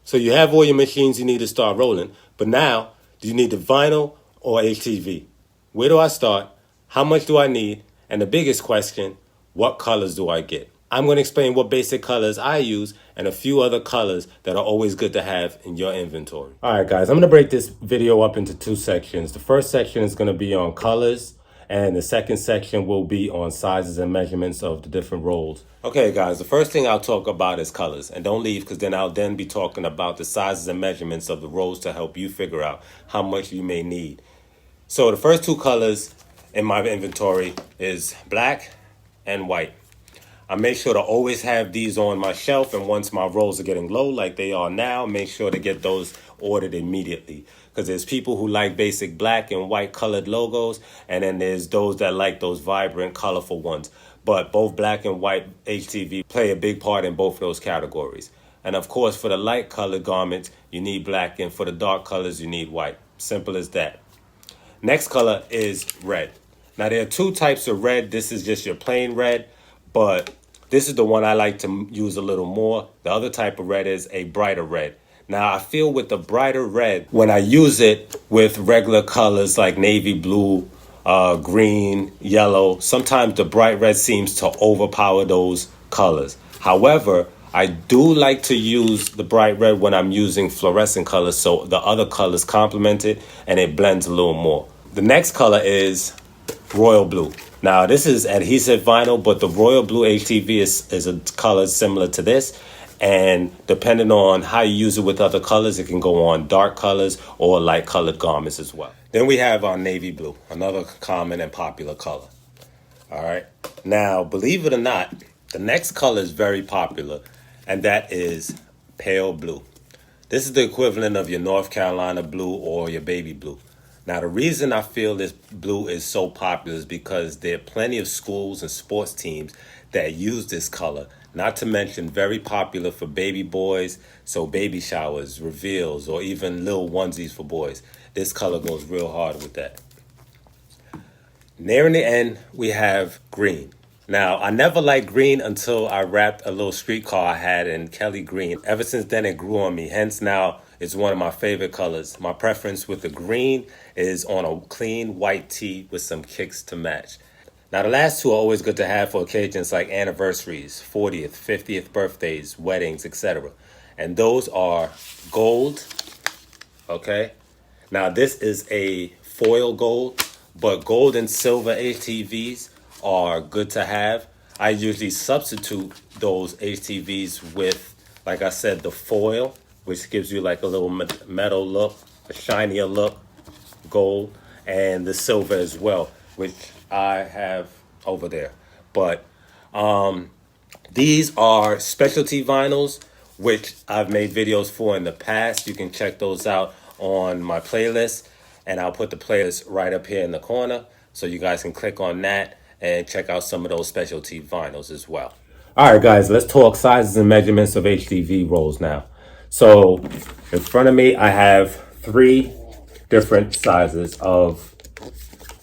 So you have all your machines you need to start rolling, but now, do you need the vinyl or HTV? Where do I start? How much do I need? And the biggest question, what colors do I get? I'm going to explain what basic colors I use and a few other colors that are always good to have in your inventory. All right, guys, I'm going to break this video up into two sections. The first section is going to be on colors, and the second section will be on sizes and measurements of the different rolls. Okay, guys, the first thing I'll talk about is colors. And don't leave, because then I'll be talking about the sizes and measurements of the rolls to help you figure out how much you may need. So the first two colors in my inventory is black and white. I make sure to always have these on my shelf, and once my rolls are getting low like they are now, make sure to get those ordered immediately. Because there's people who like basic black and white colored logos, and then there's those that like those vibrant, colorful ones. But both black and white HTV play a big part in both of those categories. And of course, for the light colored garments, you need black, and for the dark colors, you need white. Simple as that. Next color is red. Now, there are two types of red. This is just your plain red, but this is the one I like to use a little more. The other type of red is a brighter red. Now, I feel with the brighter red, when I use it with regular colors like navy blue, green, yellow, sometimes the bright red seems to overpower those colors. However, I do like to use the bright red when I'm using fluorescent colors, so the other colors complement it and it blends a little more. The next color is royal blue. Now, this is adhesive vinyl, but the royal blue HTV is a color similar to this. And depending on how you use it with other colors, it can go on dark colors or light colored garments as well. Then we have our navy blue, another common and popular color. All right. Now, believe it or not, the next color is very popular, and that is pale blue. This is the equivalent of your North Carolina blue or your baby blue. Now, the reason I feel this blue is so popular is because there are plenty of schools and sports teams that use this color, not to mention very popular for baby boys, so baby showers, reveals, or even little onesies for boys. This color goes real hard with that. Nearing the end, we have green. Now, I never liked green until I wrapped a little streetcar I had in Kelly green. Ever since then, it grew on me. Hence, now it's one of my favorite colors. My preference with the green is on a clean white tee with some kicks to match. Now, the last two are always good to have for occasions like anniversaries, 40th, 50th birthdays, weddings, etc. And those are gold, okay? Now, this is a foil gold, but gold and silver HTVs are good to have. I usually substitute those HTVs with, like I said, the foil, which gives you like a little metal look, a shinier look, gold, and the silver as well, which I have over there. But these are specialty vinyls, which I've made videos for in the past. You can check those out on my playlist, and I'll put the playlist right up here in the corner, so you guys can click on that and check out some of those specialty vinyls as well. All right, guys, let's talk sizes and measurements of HTV rolls now. So in front of me, I have 3 different sizes of,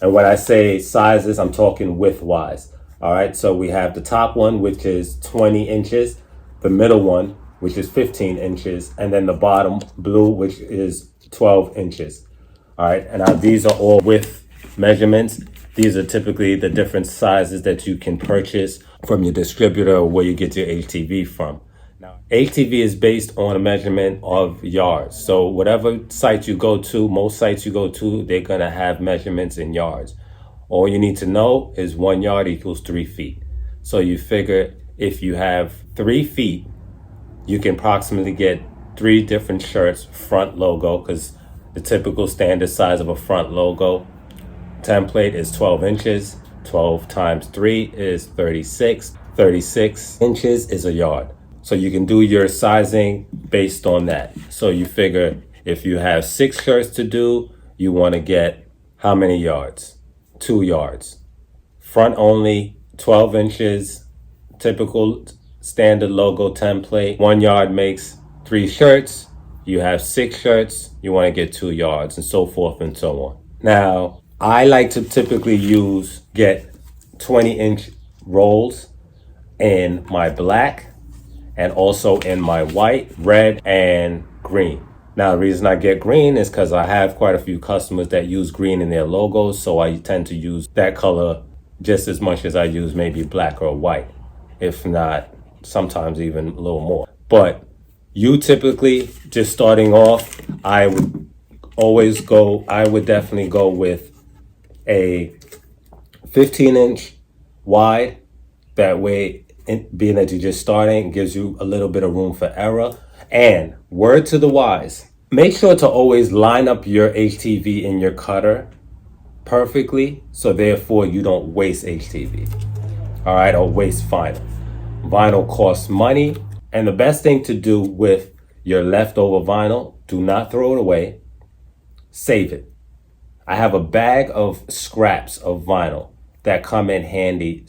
and when I say sizes, I'm talking width-wise. All right, so we have the top one, which is 20 inches, the middle one, which is 15 inches, and then the bottom blue, which is 12 inches. All right, and now these are all width measurements. These are typically the different sizes that you can purchase from your distributor or where you get your HTV from. Now, HTV is based on a measurement of yards. So whatever site you go to, most sites you go to, they're going to have measurements in yards. All you need to know is 1 yard equals 3 feet. So you figure if you have 3 feet, you can approximately get 3 different shirts, front logo, because the typical standard size of a front logo template is 12 inches. 12 times 3 is 36. 36 inches is a yard. So you can do your sizing based on that. So you figure if you have 6 shirts to do, you want to get how many yards? 2 yards. Front only, 12 inches, typical standard logo template. 1 yard makes 3 shirts. You have 6 shirts, you want to get 2 yards, and so forth and so on. Now, I like to typically get 20-inch rolls in my black and also in my white, red, and green. Now, the reason I get green is because I have quite a few customers that use green in their logos, so I tend to use that color just as much as I use maybe black or white, if not sometimes even a little more. But you typically, just starting off, I would definitely go with a 15-inch wide. That way, being that you're just starting, it gives you a little bit of room for error. And word to the wise, make sure to always line up your HTV in your cutter perfectly, so therefore you don't waste HTV, all right, or waste vinyl. Vinyl costs money, and the best thing to do with your leftover vinyl, do not throw it away, save it. I have a bag of scraps of vinyl that come in handy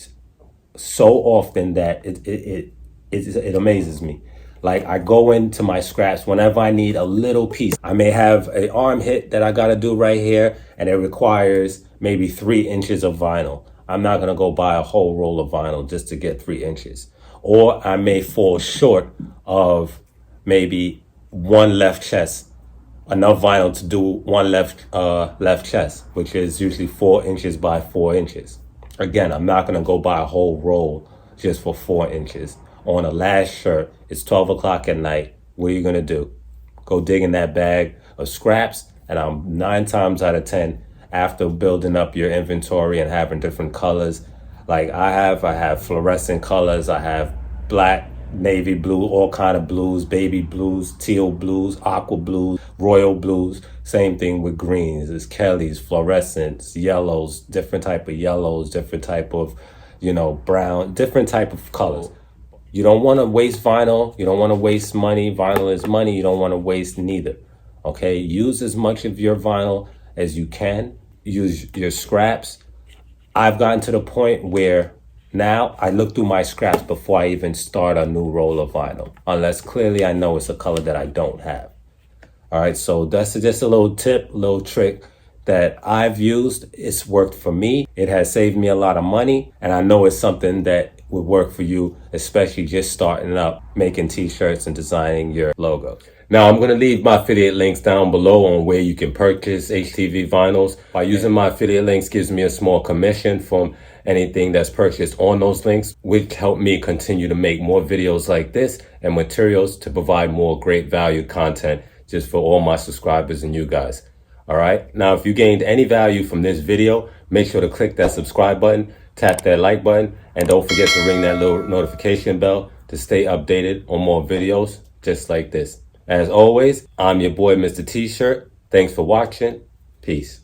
so often that it amazes me. Like, I go into my scraps whenever I need a little piece. I may have an arm hit that I gotta do right here, and it requires maybe 3 inches of vinyl. I'm not gonna go buy a whole roll of vinyl just to get 3 inches. Or I may fall short of maybe one left chest, enough vinyl to do one left chest, which is usually 4 inches by 4 inches. Again, I'm not gonna go buy a whole roll just for 4 inches. On a last shirt, it's 12 o'clock at night. What are you gonna do? Go dig in that bag of scraps, and I'm 9 times out of 10, after building up your inventory and having different colors, like I have fluorescent colors, I have black, navy blue, all kind of blues, baby blues, teal blues, aqua blues, royal blues. Same thing with greens, it's Kelly's, fluorescents, yellows, different type of yellows, different type of, brown, different type of colors. You don't want to waste vinyl. You don't want to waste money. Vinyl is money. You don't want to waste neither. Okay? Use as much of your vinyl as you can. Use your scraps. I've gotten to the point where now I look through my scraps before I even start a new roll of vinyl, unless clearly I know it's a color that I don't have. All right, so that's just a little tip, little trick that I've used. It's worked for me. It has saved me a lot of money, and I know it's something that would work for you, especially just starting up making t-shirts and designing your logo. Now, I'm going to leave my affiliate links down below on where you can purchase HTV vinyls. By using my affiliate links gives me a small commission from anything that's purchased on those links, which help me continue to make more videos like this and materials to provide more great value content just for all my subscribers and you guys. All right. Now, if you gained any value from this video, make sure to click that subscribe button, tap that like button, and don't forget to ring that little notification bell to stay updated on more videos just like this. As always, I'm your boy, Mr. T-Shirt. Thanks for watching. Peace.